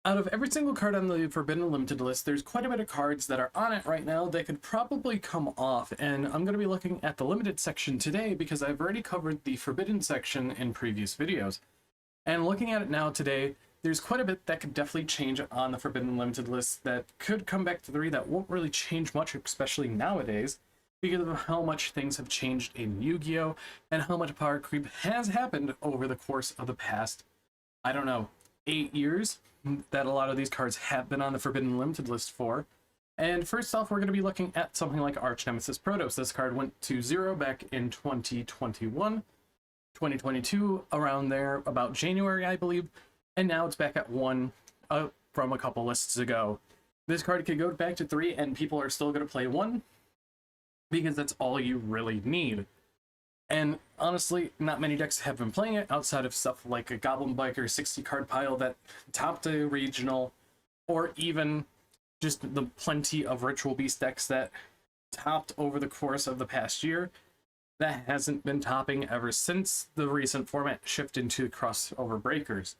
Out of every single card on the Forbidden Limited list, there's quite a bit of cards that are on it right now that could probably come off, and I'm going to be looking at the Limited section today because I've already covered the Forbidden section in previous videos. And looking at it now today, there's quite a bit that could definitely change on the Forbidden Limited list that could come back to 3 that won't really change much, especially nowadays, because of how much things have changed in Yu-Gi-Oh! And how much power creep has happened over the course of the past, I don't know, 8 years that a lot of these cards have been on the Forbidden Limited list for. And first off, we're going to be looking at something like Arch Nemesis Protos. This card went to 0 back in 2021, 2022, around there, about January, I believe, and now it's back at 1 from a couple lists ago. This card could go back to 3, and people are still going to play 1, because that's all you really need. And honestly, not many decks have been playing it outside of stuff like a Goblin Biker 60 card pile that topped a regional, or even just the plenty of Ritual Beast decks that topped over the course of the past year. That hasn't been topping ever since the recent format shift into crossover breakers.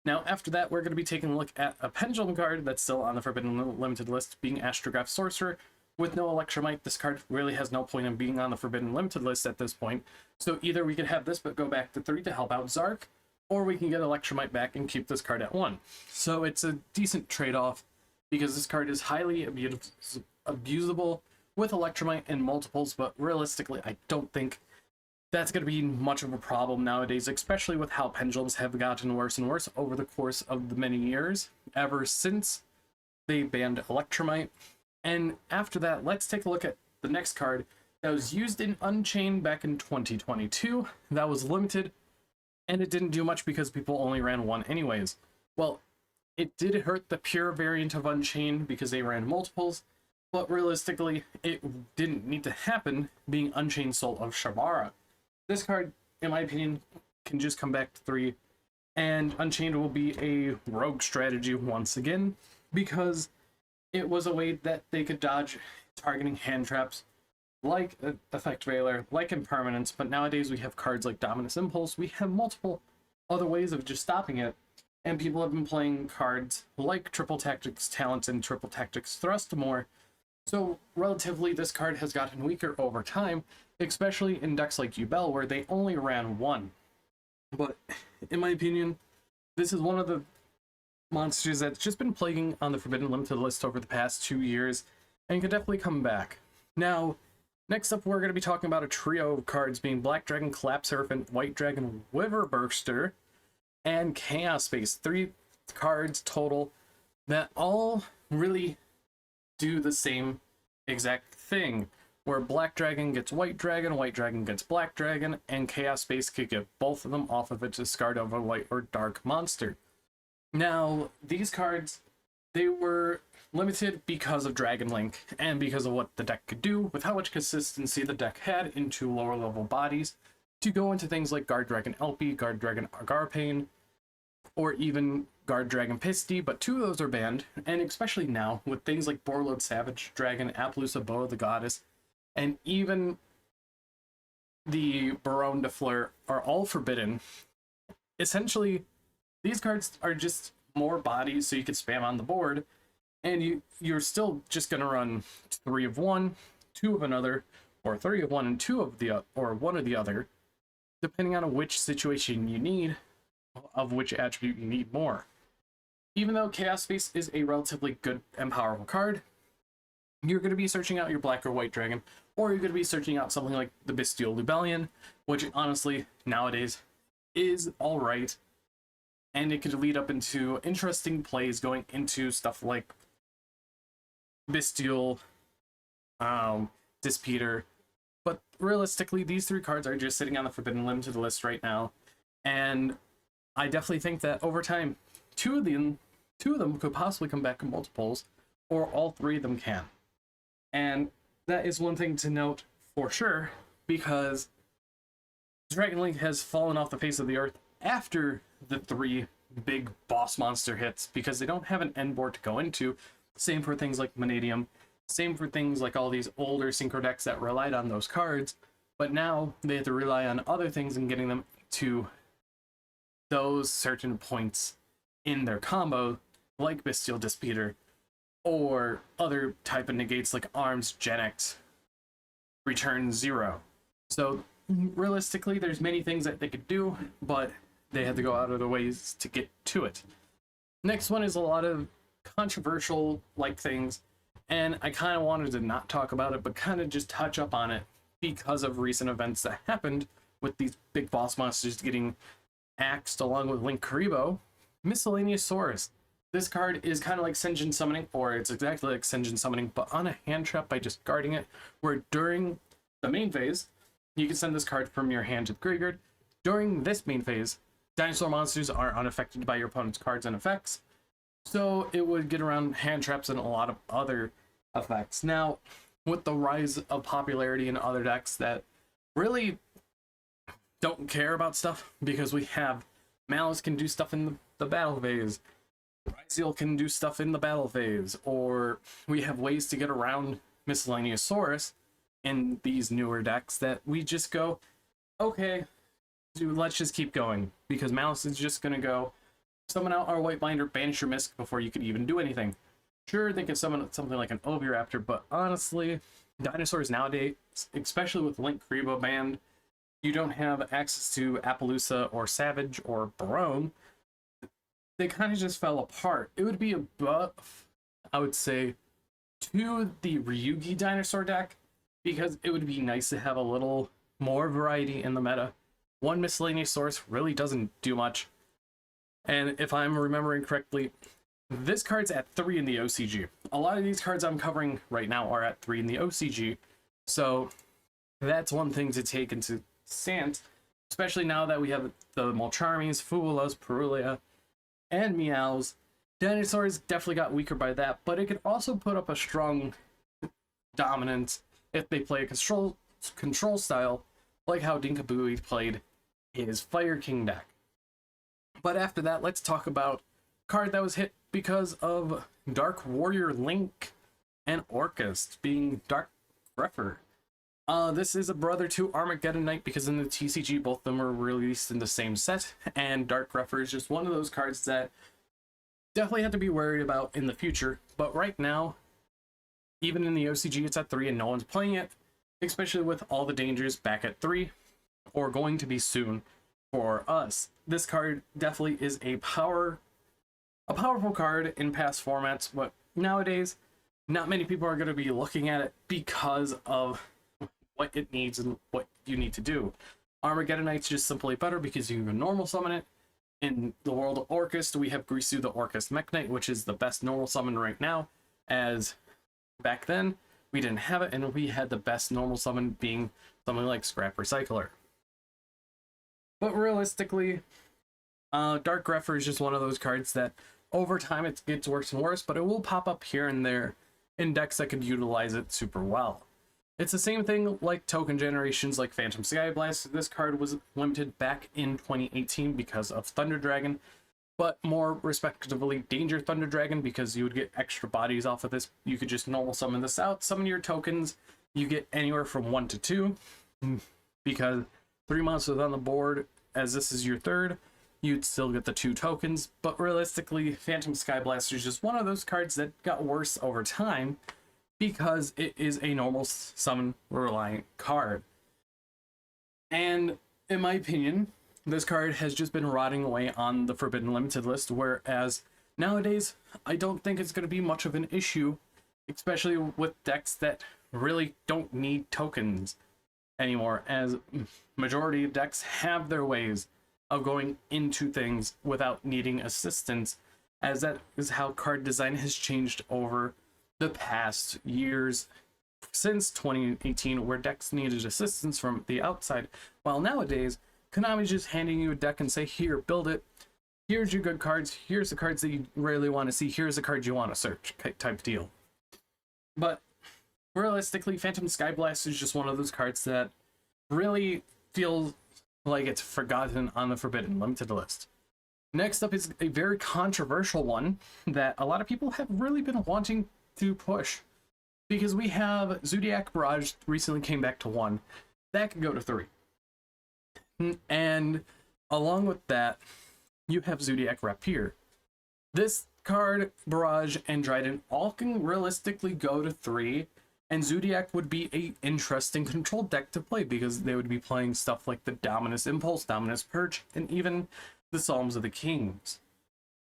Now, after that, we're going to be taking a look at a Pendulum card that's still on the Forbidden Limited list, being Astrograph Sorcerer. With no Electromite, this card really has no point in being on the Forbidden Limited list at this point. So either we could have this but go back to 3 to help out Zark, or we can get Electromite back and keep this card at 1. So it's a decent trade-off, because this card is highly abusable with Electromite in multiples, but realistically, I don't think that's going to be much of a problem nowadays, especially with how pendulums have gotten worse and worse over the course of the many years, ever since they banned Electromite. And after that, let's take a look at the next card that was used in Unchained back in 2022. That was limited, and it didn't do much because people only ran 1 anyways. Well, it did hurt the pure variant of Unchained because they ran multiples, but realistically, it didn't need to happen, being Unchained Soul of Shabara. This card, in my opinion, can just come back to 3, and Unchained will be a rogue strategy once again, because it was a way that they could dodge targeting hand traps like Effect Veiler, like Impermanence, but nowadays we have cards like Dominus Impulse. We have multiple other ways of just stopping it, and people have been playing cards like Triple Tactics Talent and Triple Tactics Thrust more. So relatively, this card has gotten weaker over time, especially in decks like Yubel, where they only ran 1. But in my opinion, this is one of the monsters that's just been plaguing on the Forbidden Limited list over the past 2 years, and can definitely come back. Now, next up, we're going to be talking about a trio of cards, being Black Dragon Collapse Serpent, White Dragon Wyverburster, and Chaos Space. 3 cards total that all really do the same exact thing, where Black Dragon gets White Dragon gets Black Dragon, and Chaos Space could get both of them off of its discard of a white or dark monster. Now, these cards, they were limited because of Dragon Link, and because of what the deck could do, with how much consistency the deck had into lower level bodies, to go into things like Guard Dragon LP, Guard Dragon Agarpain, or even Guard Dragon Pisty, but 2 of those are banned, and especially now, with things like Borreload Savage Dragon, Appaloosa Boa the Goddess, and even the Baronne de Fleur are all forbidden. Essentially, these cards are just more bodies so you can spam on the board, and you're still just going to run 3 of one, 2 of another, or 3 of one and 2 of the or 1 of the other, depending on which situation you need, of which attribute you need more. Even though Chaos Space is a relatively good and powerful card, you're going to be searching out your Black or White Dragon, or you're going to be searching out something like the Bestial Lubellion, which honestly, nowadays, is alright. And it could lead up into interesting plays going into stuff like Bestial, Dispeter. But realistically, these 3 cards are just sitting on the Forbidden Limited list right now. And I definitely think that over time, 2 of them could possibly come back in multiples, or all 3 of them can. And that is one thing to note for sure, because Dragon Link has fallen off the face of the earth after the 3 big boss monster hits, because they don't have an end board to go into. Same for things like Vanadium, same for things like all these older synchro decks that relied on those cards, but now they have to rely on other things and getting them to those certain points in their combo like Bestial Dispeter, or other type of negates like Arms, Genex, Return Zero. So realistically, there's many things that they could do, but they had to go out of their ways to get to it. Next one is a lot of controversial like things, and I kind of wanted to not talk about it, but kind of just touch up on it because of recent events that happened with these big boss monsters getting axed along with Linkuriboh. Miscellaneous Saurus. This card is kind of like Senjin Summoning, or it's exactly like Senjin Summoning, but on a hand trap by just guarding it, where during the main phase, you can send this card from your hand to the graveyard. During this main phase, dinosaur monsters are unaffected by your opponent's cards and effects, so it would get around hand traps and a lot of other effects. Now, with the rise of popularity in other decks that really don't care about stuff, because we have Malice can do stuff in the battle phase, Ryzeal can do stuff in the battle phase, or we have ways to get around Miscellaneous Saurus in these newer decks that we just go, okay, dude, let's just keep going, because Malice is just going to go summon out our White Binder, banish your Misk before you could even do anything. Sure, they can summon something like an Oviraptor, but honestly, dinosaurs nowadays, especially with Linkuriboh banned, you don't have access to Appaloosa or Savage or Barone. They kind of just fell apart. It would be a buff, I would say, to the Ryugi dinosaur deck, because it would be nice to have a little more variety in the meta. One Miscellaneous Source really doesn't do much. And if I'm remembering correctly, this card's at 3 in the OCG. A lot of these cards I'm covering right now are at 3 in the OCG. So that's one thing to take into stance, especially now that we have the Molcharmies, Fuulas, Perulia, and Meows. Dinosaurs definitely got weaker by that, but it could also put up a strong dominance if they play a control style, like how Dinkabui played his Fire King deck. But after that, let's talk about a card that was hit because of Dark Warrior Link and Orcust being Dark Grepher. This is a brother to Armageddon Knight, because in the TCG both of them are released in the same set, and Dark Grepher is just one of those cards that definitely have to be worried about in the future. But right now, even in the OCG, it's at 3 and no one's playing it, especially with all the dangers back at 3, or going to be soon for us. This card definitely is a powerful card in past formats, but nowadays, not many people are going to be looking at it because of what it needs and what you need to do. Armageddon Knight's just simply better because you can normal summon it. In the world of Orcust, we have Grisu the Orcust Mech Knight, which is the best normal summon right now, as back then we didn't have it, and we had the best normal summon being something like Scrap Recycler. But realistically, Dark Grepher is just one of those cards that over time it gets worse and worse, but it will pop up here and there in decks that could utilize it super well. It's the same thing like token generations like Phantom Skyblast. This card was limited back in 2018 because of Thunder Dragon, but more respectively Danger Thunder Dragon, because you would get extra bodies off of this. You could just normal summon this out, summon your tokens. You get anywhere from 1 to 2, because 3 monsters on the board, as this is your third, you'd still get the 2 tokens. But realistically, Phantom Skyblast is just one of those cards that got worse over time, because it is a normal summon reliant card. And in my opinion, this card has just been rotting away on the Forbidden Limited list, whereas nowadays I don't think it's going to be much of an issue, especially with decks that really don't need tokens anymore, as majority of decks have their ways of going into things without needing assistance, as that is how card design has changed over the past years since 2018, where decks needed assistance from the outside, while nowadays Konami's just handing you a deck and say, here, build it, here's your good cards, here's the cards that you really want to see, here's the cards you want to search, type deal. But realistically, Phantom Skyblast is just one of those cards that really feels like it's forgotten on the Forbidden Limited list. Next up is a very controversial one that a lot of people have really been wanting to push, because we have Zoodiac Barrage recently came back to 1. That could go to 3. And along with that, you have Zoodiac Rapier. This Card, Barrage, and Dryden all can realistically go to 3, and Zodiac would be a interesting control deck to play because they would be playing stuff like the Dominus Impulse, Dominus Purge, and even the Psalms of the Kings.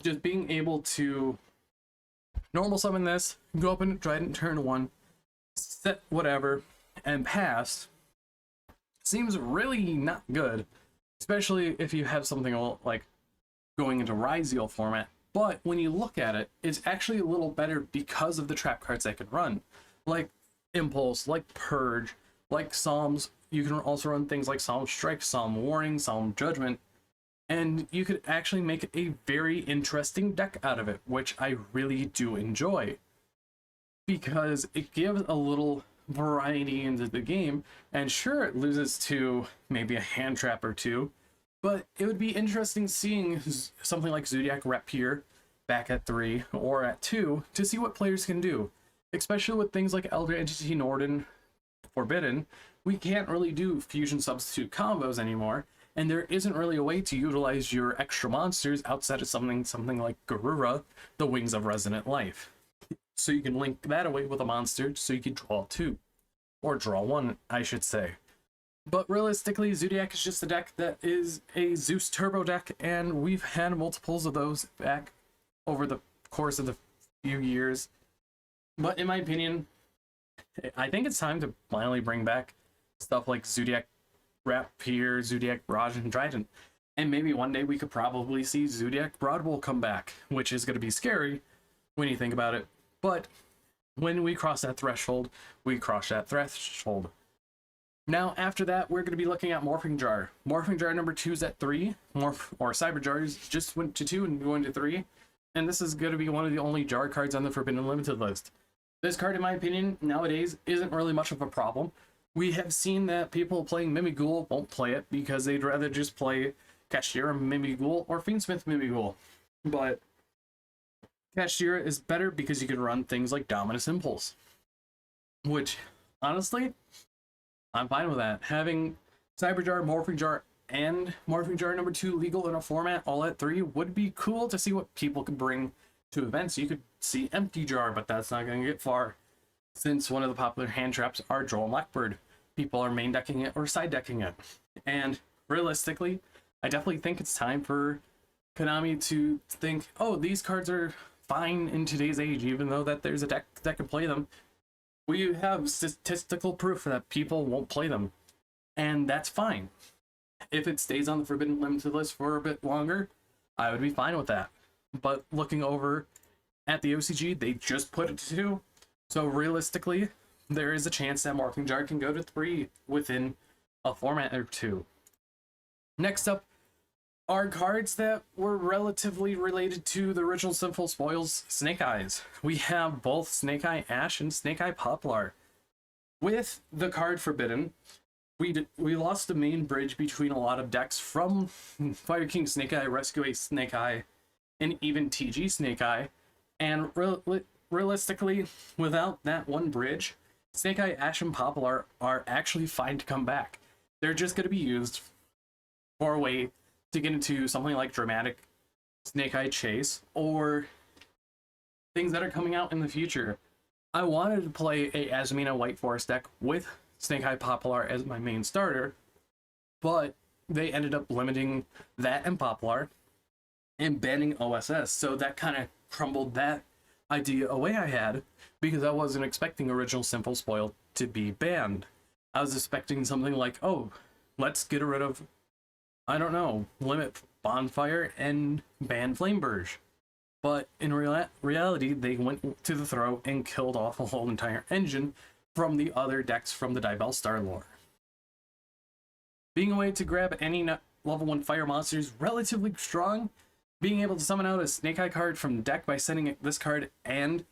Just being able to normal summon this, go up in Dryden turn 1, set whatever, and pass seems really not good, especially if you have something like going into Ryzeal format. But when you look at it, it's actually a little better because of the trap cards I can run, like Impulse, like Purge, like Psalms. You can also run things like Psalm Strike, Psalm Warning, Psalm Judgment, and you could actually make a very interesting deck out of it, which I really do enjoy because it gives a little variety into the game. And sure, it loses to maybe a hand trap or two, but it would be interesting seeing something like Zodiac Rapier back at 3 or at 2 to see what players can do, especially with things like Elder Entity Norden Forbidden. We can't really do fusion substitute combos anymore, and there isn't really a way to utilize your extra monsters outside of something like Garura, the Wings of Resonant Life. So you can link that away with a monster so you can draw 2. Or draw 1, I should say. But realistically, Zodiac is just a deck that is a Zeus Turbo deck, and we've had multiples of those back over the course of the few years. But in my opinion, I think it's time to finally bring back stuff like Zodiac Rapier, Zodiac Barrage, and Dryden. And maybe one day we could probably see Zodiac Broadwell come back, which is going to be scary when you think about it. But when we cross that threshold, we cross that threshold. Now, after that, we're going to be looking at Morphing Jar. Morphing Jar number 2 is at 3. Cyber Jars just went to 2 and going to 3. And this is going to be one of the only jar cards on the Forbidden Limited list. This card, in my opinion, nowadays isn't really much of a problem. We have seen that people playing Mimighoul won't play it because they'd rather just play Kashtira Mimighoul or Fiendsmith Mimighoul. But Kashtira is better because you can run things like Dominus Impulse, which, honestly, I'm fine with that. Having Cyberjar, Morphing Jar, and Morphing Jar number 2 legal in a format all at 3 would be cool to see what people could bring to events. You could see Empty Jar, but that's not going to get far, since one of the popular hand traps are Droll and Blackbird. People are main decking it or side decking it. And realistically, I definitely think it's time for Konami to think, oh, these cards are fine in today's age, even though that there's a deck that can play them. We have statistical proof that people won't play them, and that's fine. If it stays on the Forbidden Limited list for a bit longer, I would be fine with that. But looking over at the OCG, they just put it to 2, so realistically, there is a chance that Morphing Jar can go to 3 within a format or 2. Next up are cards that were relatively related to the original Sinful Spoils Snake Eyes. We have both Snake Eye Ash and Snake Eye Poplar. With the card Forbidden, we lost the main bridge between a lot of decks from Fire King Snake Eye, Rescue Ace Snake Eye, and even TG Snake Eye. And realistically, without that one bridge, Snake Eye Ash and Poplar are actually fine to come back. They're just going to be used for a way to get into something like Dramatic Snake Eye Chase or things that are coming out in the future. I wanted to play a Azumina White Forest deck with Snake Eye Poplar as my main starter, but they ended up limiting that and Poplar and banning OSS, so that kind of crumbled that idea away I had, because I wasn't expecting original Sinful Spoil to be banned. I was expecting something like, oh, let's get rid of, I don't know, limit Bonfire and ban Flameburge. But in reality, they went to the throat and killed off a whole entire engine from the other decks from the Dibelstar lore. Being a way to grab any level 1 fire monsters relatively strong, being able to summon out a Snake Eye card from the deck by sending this card and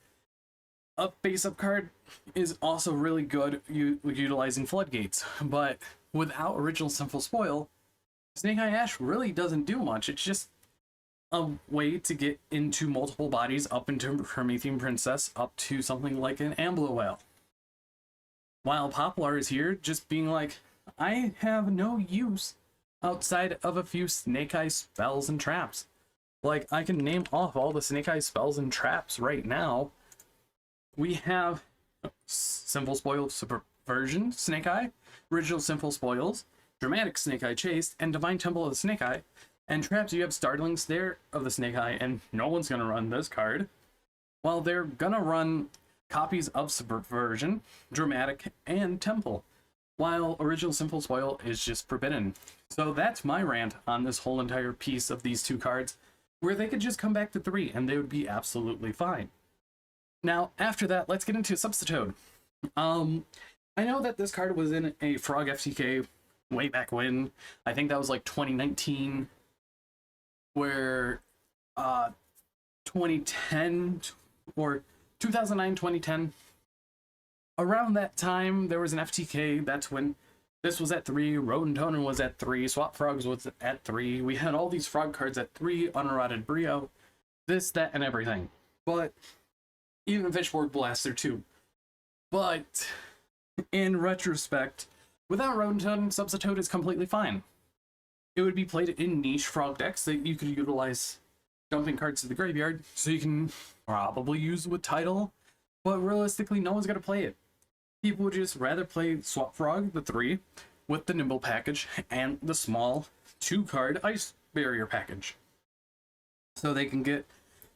a face-up card is also really good utilizing Floodgates. But without original Sinful Spoil, Snake Eye Ash really doesn't do much. It's just a way to get into multiple bodies, up into Promethean Princess, up to something like an Ambluel. While Poplar is here, just being like, I have no use outside of a few Snake Eye spells and traps. Like, I can name off all the Snake Eye spells and traps right now. We have Sinful Spoil Subversion Snake Eye, Original Sinful Spoils, Dramatic Snake Eye Chase, and Divine Temple of the Snake Eye. And traps, you have Startling Stare of the Snake Eye, and no one's gonna run this card. Well, they're gonna run copies of Subversion, Dramatic, and Temple, while Original Sinful Spoil is just forbidden. So that's my rant on this whole entire piece of these two cards, where they could just come back to 3 and they would be absolutely fine. Now, after that, let's get into Substitoad. I know that this card was in a Frog FTK way back when. I think that was like 2019, where 2010 or 2009, 2010. Around that time, there was an FTK. That's when this was at 3, Rotentonen was at 3, Swap Frogs was at 3. We had all these frog cards at 3, Uneroded Brio, this, that, and everything. But even Fishborg Blaster too. But in retrospect, without Rotentonen, Substitoad is completely fine. It would be played in niche frog decks that you could utilize dumping cards to the graveyard, so you can probably use with Tidal, but realistically, no one's going to play it. People would just rather play Swap Frog, the 3, with the Nimble package, and the small 2-card Ice Barrier package. So they can get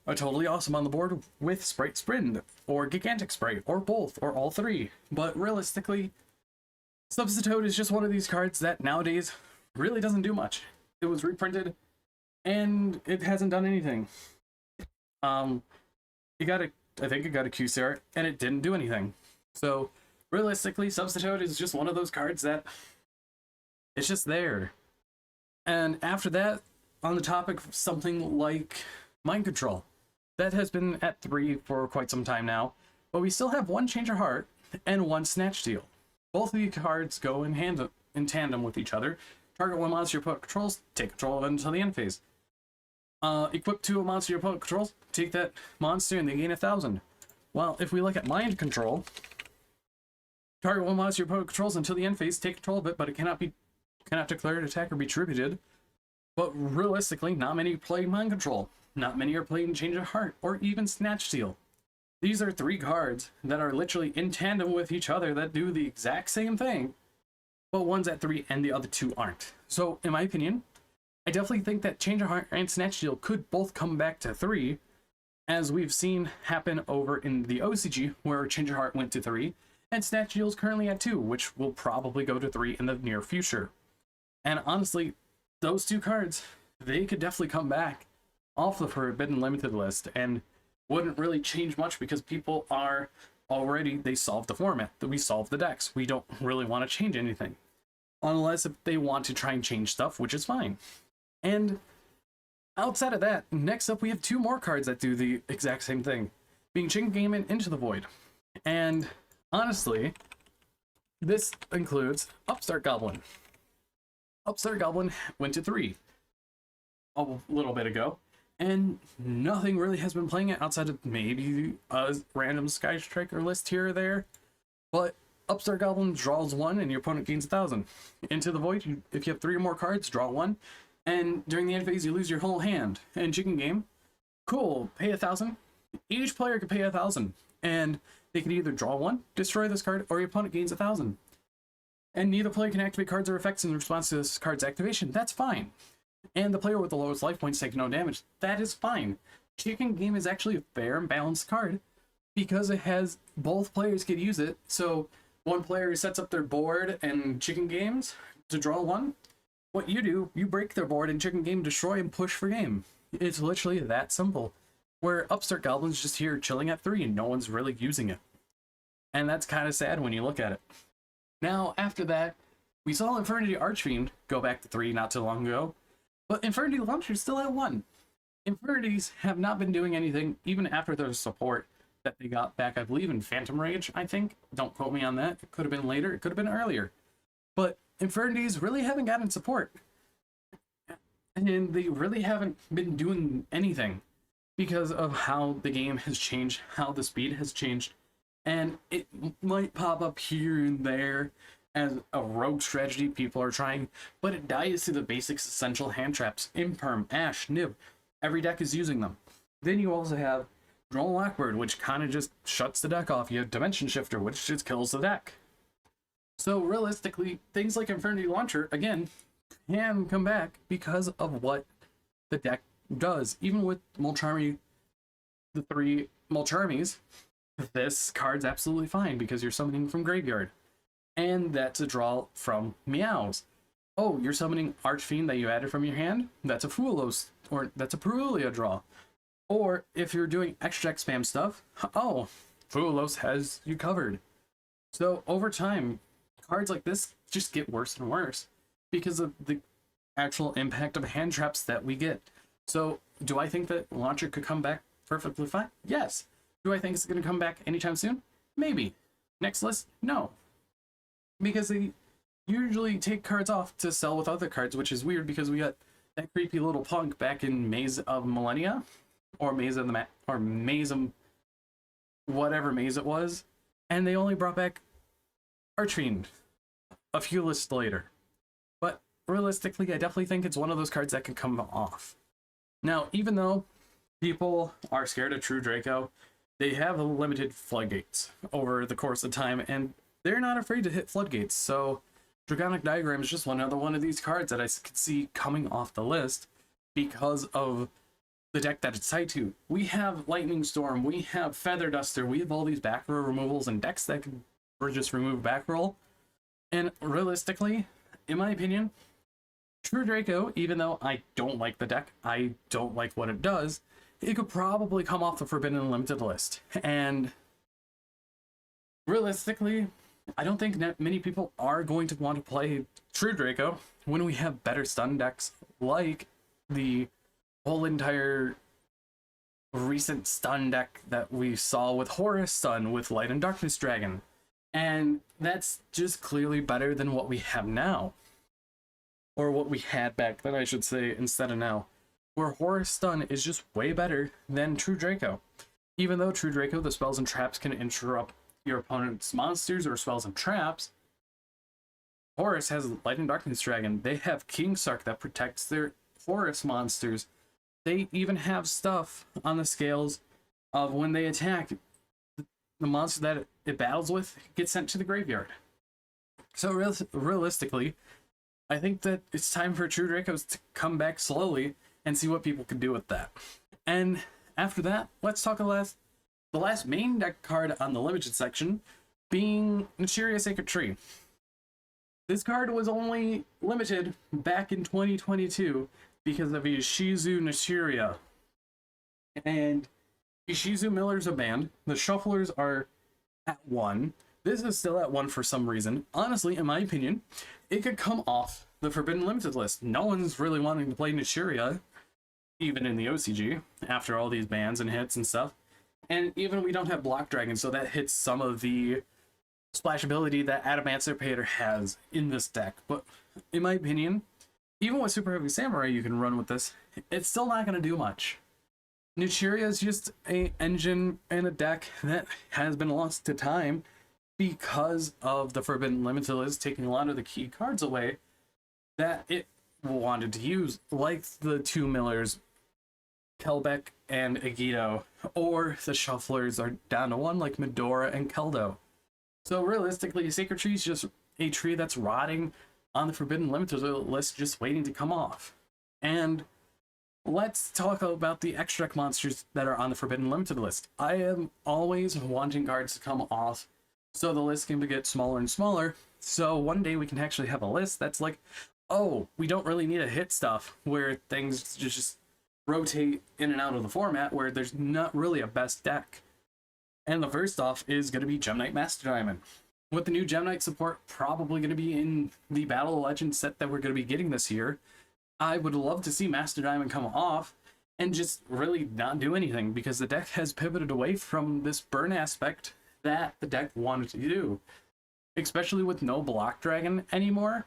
a totally awesome on the board with Sprite Sprint, or Gigantic Sprite, or both, or all 3. But realistically, Substitoad is just one of these cards that nowadays really doesn't do much. It was reprinted, and it hasn't done anything. I think it got a QCR, and it didn't do anything. So realistically, Substitoad is just one of those cards that it's just there. And after that, on the topic of something like Mind Control, that has been at 3 for quite some time now, but we still have 1 Change of Heart and 1 Snatch Steal. Both of these cards go in tandem with each other. Target 1 monster your opponent controls, take control of it until the end phase. Equip to a monster your opponent controls, take that monster and they gain 1,000. Well, if we look at Mind Control, target 1 monster your opponent controls until the end phase, take control of it, but it cannot declare an attack or be tributed. But realistically, not many play Mind Control. Not many are playing Change of Heart or even Snatch Steal. These are 3 cards that are literally in tandem with each other that do the exact same thing, but one's at 3 and the other 2 aren't. So, in my opinion, I definitely think that Change of Heart and Snatch Steal could both come back to 3, as we've seen happen over in the OCG, where Change of Heart went to 3, and Snatch Steal is currently at 2, which will probably go to 3 in the near future. And honestly, those 2 cards, they could definitely come back off the Forbidden Limited list, and wouldn't really change much because people are already, they solved the format, that we solved the decks. We don't really want to change anything. Unless if they want to try and change stuff, which is fine. And outside of that, next up we have 2 more cards that do the exact same thing, being Chicken Game and Into the Void. And honestly, this includes Upstart Goblin. Upstart Goblin went to 3 a little bit ago, and nothing really has been playing it outside of maybe a random Sky Striker list here or there. But Upstart Goblin draws 1 and your opponent gains 1,000. Into the Void, if you have 3 or more cards, draw 1. And during the end phase, you lose your whole hand. And Chicken Game, cool, pay 1,000. Each player can pay 1,000. And they can either draw 1, destroy this card, or your opponent gains 1,000. And neither player can activate cards or effects in response to this card's activation. That's fine. And the player with the lowest life points take no damage. That is fine. Chicken Game is actually a fair and balanced card because it has both players can use it. So one player sets up their board and Chicken Games to draw 1. What you do, you break their board and Chicken Game destroy and push for game. It's literally that simple. Where Upstart Goblin's just here chilling at 3 and no one's really using it. And that's kind of sad when you look at it. Now, after that, we saw Infernity Archfiend go back to 3 not too long ago. But Infernity Launcher's still at 1. Infinities have not been doing anything even after their support that they got back, I believe, in Phantom Rage, I think. Don't quote me on that. It could have been later. It could have been earlier. But Infinities really haven't gotten support. And they really haven't been doing anything because of how the game has changed, how the speed has changed. And it might pop up here and there as a rogue strategy people are trying, but it dies to the basics essential hand traps: Imperm, Ash, Nib, Every deck is using them. Then you also have Droll Lockbird, which kind of just shuts the deck off. You have Dimension Shifter, which just kills the deck. So realistically, things like Infinity Launcher, again, can come back because of what the deck does. Even with Mulcharmy, the 3 Mulcharmies, this card's absolutely fine because you're summoning from graveyard. And that's a draw from Meows. Oh, you're summoning Archfiend that you added from your hand? That's a Fulos, or that's a Perulia draw. Or if you're doing extra deck spam stuff, oh, Fulos has you covered. So over time, cards like this just get worse and worse because of the actual impact of hand traps that we get. So do I think that Launcher could come back perfectly fine? Yes. Do I think it's going to come back anytime soon? Maybe. Next list? No. Because they usually take cards off to sell with other cards, which is weird because we got that creepy little punk back in Maze of Millennia, or Maze of the or Maze of whatever maze it was, and they only brought back Archfiend a few lists later. But realistically, I definitely think it's one of those cards that can come off. Now, even though people are scared of True Draco, they have limited floodgates over the course of time, and they're not afraid to hit floodgates. So Dragonic Diagram is just another one of these cards that I could see coming off the list because of the deck that it's tied to. We have Lightning Storm, we have Feather Duster, we have all these back row removals and decks that can just remove back roll. And realistically, in my opinion, True Draco, even though I don't like the deck, I don't like what it does, it could probably come off the Forbidden Unlimited list. And realistically, I don't think that many people are going to want to play True Draco when we have better stun decks like the whole entire recent stun deck that we saw with Horus Stun with Light and Darkness Dragon. And that's just clearly better than what we have now. Or what we had back then, I should say, instead of now. Where Horus Stun is just way better than True Draco. Even though True Draco, the spells and traps can interrupt your opponent's monsters or spells and traps, Horus has Light and Darkness Dragon. They have King Sark that protects their Horus monsters. They even have stuff on the scales of when they attack, the monster that it battles with gets sent to the graveyard. So realistically, I think that it's time for True Dracos to come back slowly and see what people can do with that. And after that, let's talk the last main deck card on the limited section being Naturia Sacred Tree. This card was only limited back in 2022 because of Ishizu Naturia. And Ishizu Millers are banned. The Shufflers are at 1. This is still at 1 for some reason. Honestly, in my opinion, it could come off the Forbidden Limited list. No one's really wanting to play Naturia, even in the OCG, after all these bans and hits and stuff. And even we don't have Block Dragon, so that hits some of the splash ability that Adamancer has in this deck. But in my opinion, even with Super Heavy Samurai you can run with this, it's still not going to do much. Naturia is just an engine and a deck that has been lost to time because of the Forbidden Limited list taking a lot of the key cards away that it wanted to use, like the 2 Millers, Kelbeck and Agito, or the Shufflers are down to 1 like Medora and Keldo. So realistically, Sacred Tree is just a tree that's rotting on the Forbidden Limited list, just waiting to come off. And let's talk about the extra deck monsters that are on the Forbidden Limited list. I am always wanting cards to come off so the list can get smaller and smaller, so one day we can actually have a list that's like, oh, we don't really need to hit stuff where things just rotate in and out of the format, where there's not really a best deck. And the first off is going to be Gem Knight Master Diamond. With the new Gem Knight support probably going to be in the Battle of Legends set that we're going to be getting this year, I would love to see Master Diamond come off and just really not do anything, because the deck has pivoted away from this burn aspect that the deck wanted to do. Especially with no Block Dragon anymore,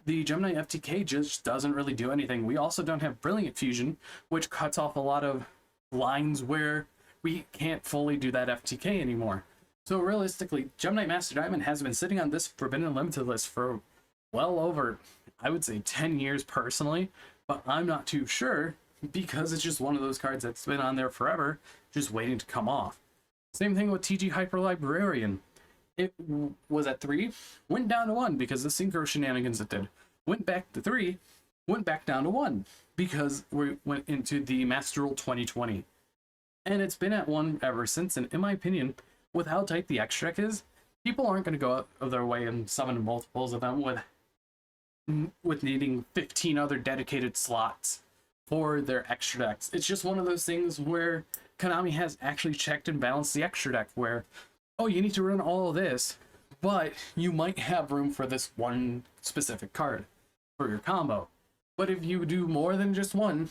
the Gem Knight FTK just doesn't really do anything. We also don't have Brilliant Fusion, which cuts off a lot of lines where we can't fully do that FTK anymore. So realistically, Gem Knight Master Diamond has been sitting on this Forbidden Limited list for well over, I would say, 10 years personally, but I'm not too sure because it's just one of those cards that's been on there forever, just waiting to come off. Same thing with TG Hyper Librarian. It was at 3, went down to 1 because the synchro shenanigans it did. Went back to 3, went back down to 1 because we went into the Master Rule 2020. And it's been at 1 ever since, and in my opinion, with how tight the X deck is, people aren't going to go out of their way and summon multiples of them with needing 15 other dedicated slots for their extra decks. It's just one of those things where Konami has actually checked and balanced the extra deck where, oh, you need to run all of this, but you might have room for this one specific card for your combo. But if you do more than just one,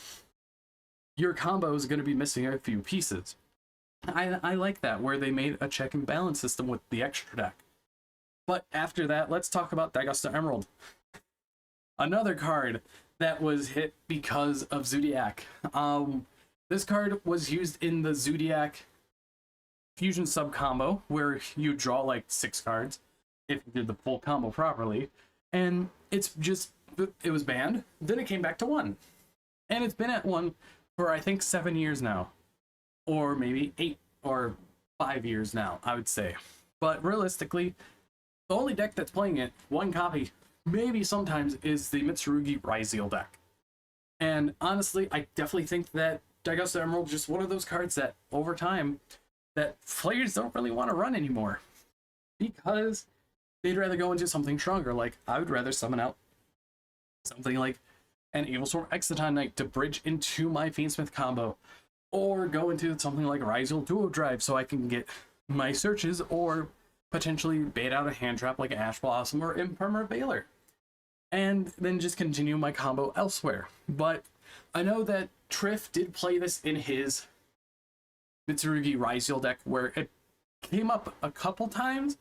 your combo is going to be missing a few pieces. I like that, where they made a check and balance system with the extra deck. But after that, let's talk about Daigusto Emerald. Another card that was hit because of Zodiac. This card was used in the Zodiac Fusion sub combo, where you draw like 6 cards if you did the full combo properly. And it was banned, then it came back to 1. And it's been at 1 for I think 7 years now. Or maybe 8 or 5 years now, I would say. But realistically, the only deck that's playing it, 1 copy, maybe sometimes, is the Mitsurugi Ryzeal deck. And honestly, I definitely think that Daigusto Emerald is just one of those cards that, over time, that players don't really want to run anymore. Because they'd rather go into something stronger. Like, I would rather summon out something like an Evilswarm Exciton Knight to bridge into my Fiendsmith combo. Or go into something like Ryzeal Duo Drive so I can get my searches, or potentially bait out a hand trap like Ash Blossom or Imperma Veiler. And then just continue my combo elsewhere. But I know that Triff did play this in his Mitsurugi Ryzeal deck, where it came up a couple times,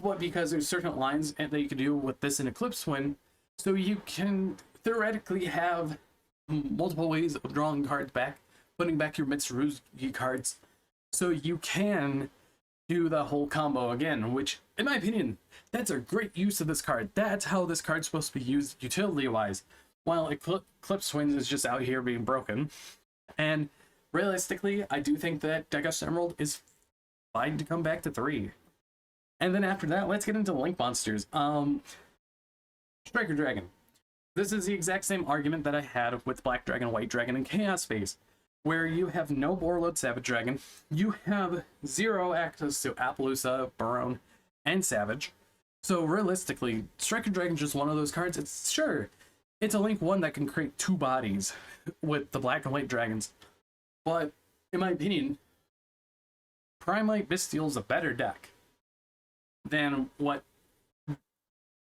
but because there's certain lines that you can do with this in Eclipse Twin, so you can theoretically have multiple ways of drawing cards back, putting back your Mitsurugi cards, so you can do the whole combo again, which, in my opinion, that's a great use of this card. That's how this card's supposed to be used utility-wise, while Eclipse Twins is just out here being broken. And realistically, I do think that Daigusto Emerald is fine to come back to 3. And then after that, let's get into Link monsters. Striker Dragon. This is the exact same argument that I had with Black Dragon, White Dragon, and Chaos Phase, where you have no Borreload Savage Dragon, you have 0 access to Appaloosa, Barone, and Savage. So realistically, Striker Dragon's just one of those cards. It's a Link 1 that can create 2 bodies with the Black and White Dragons. But, in my opinion, Primelight Bystial's a better deck than what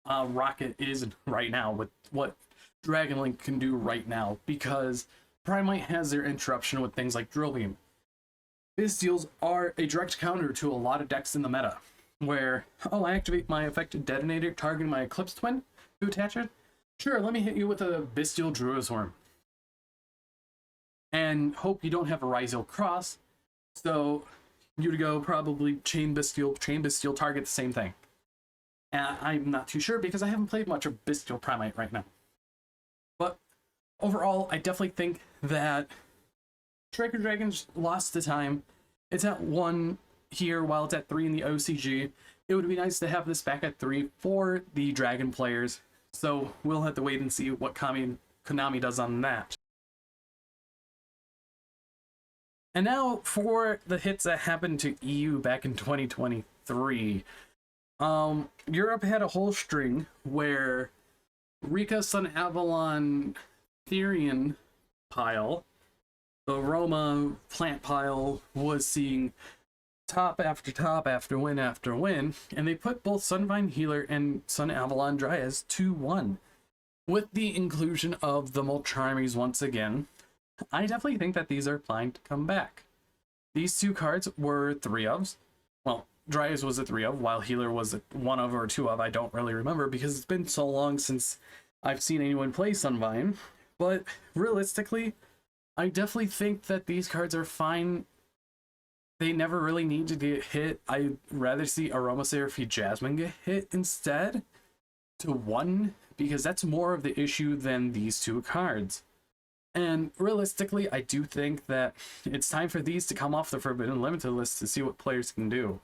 Rocket is right now, with what Dragon Link can do right now, because Primelight has their interruption with things like Drill Beam. Bystials are a direct counter to a lot of decks in the meta, where, oh, I activate my effective detonator targeting my Eclipse Twin to attach it. Sure, let me hit you with a Bystial Druisworm. And hope you don't have a Ryzeal Cross, so you'd go probably Chain Bystial, target the same thing. And I'm not too sure because I haven't played much of Bystial Primate right now. But overall, I definitely think that Striker Dragon's lost the time. It's at 1 here while it's at 3 in the OCG. It would be nice to have this back at 3 for the Dragon players. So we'll have to wait and see what Konami does on that. And now for the hits that happened to EU back in 2023. Europe had a whole string where Rika, Sun Avalon, Therian pile, the Roma plant pile, was seeing top after win after win, and they put both Sunvine Healer and Sun Avalon Dryas 2-1. With the inclusion of the Moltres once again, I definitely think that these are fine to come back. These 2 cards were 3-ofs. Well, Dryas was a 3-of, while Healer was a 1-of or 2-of. I don't really remember because it's been so long since I've seen anyone play Sunvine. But realistically, I definitely think that these cards are fine. They never really need to get hit. I'd rather see Aromatherapy Jasmine get hit instead to 1, because that's more of the issue than these 2 cards. And realistically, I do think that it's time for these to come off the Forbidden Limited list to see what players can do.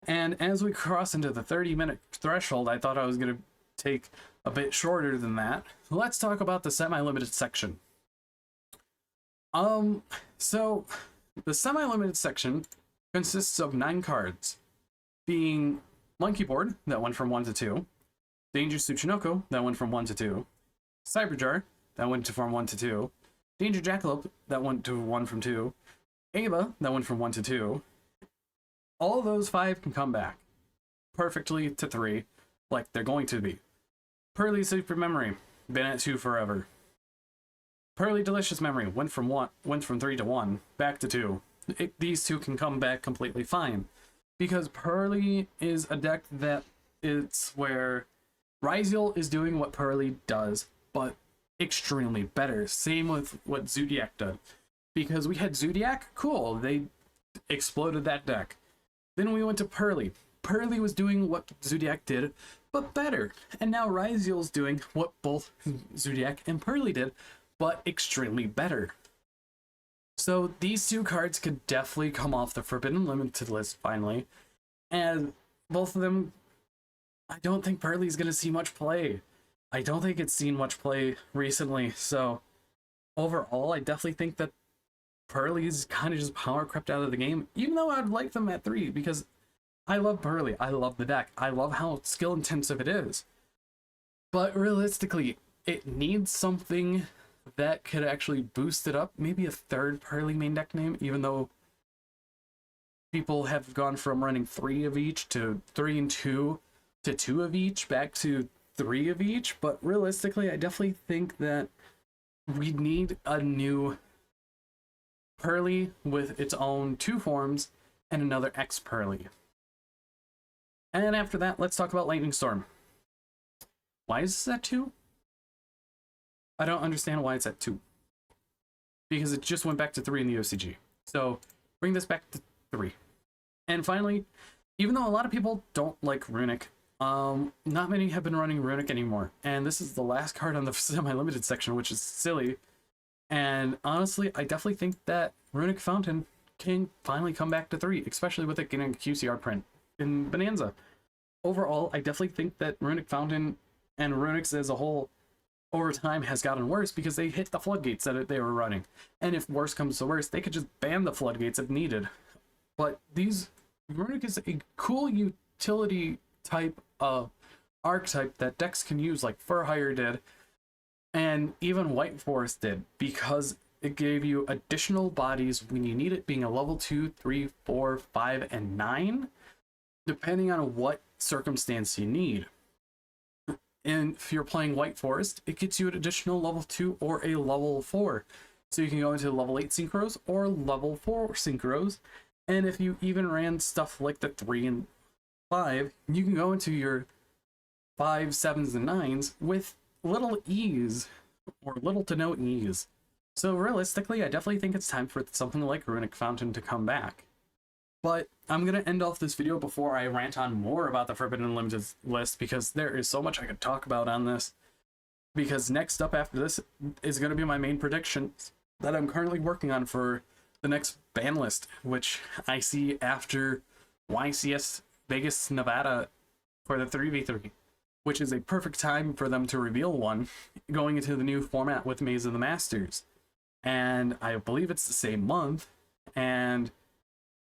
And as we cross into the 30-minute threshold, I thought I was going to take a bit shorter than that. Let's talk about the semi-limited section. So the semi-limited section consists of 9 cards, being Monkey Board, that went from 1 to 2, Danger Tsuchinoko, that went from 1 to 2, Cyberjar, that went from 1 to 2, Danger Jackalope, that went to 1 from 2, Ava, that went from 1 to 2. All those 5 can come back perfectly to 3, like they're going to be. Pearly Super Memory, been at 2 forever. Pearly Delicious Memory went from 3 to 1, back to 2. These 2 can come back completely fine, because Pearly is a deck that it's where Ryziel is doing what Pearly does, but extremely better. Same with what Zoodiac did. Because we had Zoodiac, cool, they exploded that deck. Then we went to Pearly. Pearly was doing what Zoodiac did, but better. And now Ryziel's doing what both Zoodiac and Pearly did, but extremely better. So these 2 cards could definitely come off the Forbidden Limited list finally. And both of them, I don't think Pearly's going to see much play. I don't think it's seen much play recently. So overall, I definitely think that Pearly's kind of just power crept out of the game, even though I'd like them at 3, because I love Pearly. I love the deck. I love how skill intensive it is. But realistically, it needs something that could actually boost it up. Maybe a 3rd Pearly main deck name, even though people have gone from running 3 of each to 3 and 2 to 2 of each back to 3 of each. But realistically, I definitely think that we need a new Pearly with its own 2 forms and another X Pearly. And after that, let's talk about Lightning Storm. Why is this at 2? I don't understand why it's at 2. Because it just went back to 3 in the OCG. So bring this back to 3. And finally, even though a lot of people don't like Runic, not many have been running Runic anymore. And this is the last card on the semi-limited section, which is silly. And honestly, I definitely think that Runic Fountain can finally come back to 3, especially with it getting a QCR print in Bonanza. Overall, I definitely think that Runic Fountain and Runics as a whole over time has gotten worse because they hit the floodgates that they were running. And if worse comes to worse, they could just ban the floodgates if needed. But Runic is a cool utility type of archetype that decks can use, like Fur Hire did, and even White Forest did, because it gave you additional bodies when you need it, being a level 2, 3, 4, 5, and 9, depending on what circumstance you need. And if you're playing White Forest, it gets you an additional level 2 or a level 4. So you can go into level 8 synchros or level 4 synchros. And if you even ran stuff like the 3 and 5, you can go into your 5, 7s, and 9s with little ease, or little to no ease. So realistically, I definitely think it's time for something like Runic Fountain to come back. But I'm going to end off this video before I rant on more about the Forbidden Limited list, because there is so much I could talk about on this. Because next up after this is going to be my main predictions that I'm currently working on for the next ban list, which I see after YCS Vegas, Nevada for the 3v3, which is a perfect time for them to reveal one, going into the new format with Maze of the Masters. And I believe it's the same month. And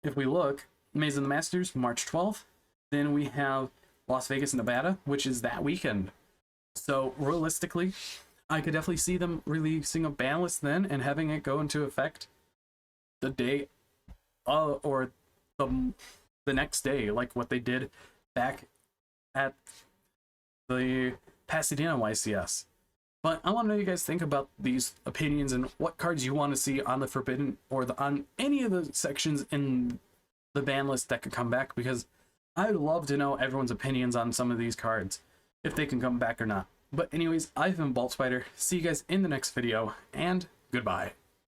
if we look, Maze of the Masters, March 12th. Then we have Las Vegas, Nevada, which is that weekend. So realistically, I could definitely see them releasing a ban list then and having it go into effect the day or the next day, like what they did back at the Pasadena YCS. But I want to know what you guys think about these opinions and what cards you want to see on the Forbidden or on any of the sections in the ban list that could come back, because I'd love to know everyone's opinions on some of these cards, if they can come back or not. But anyways, I've been Bolt Spider. See you guys in the next video, and goodbye.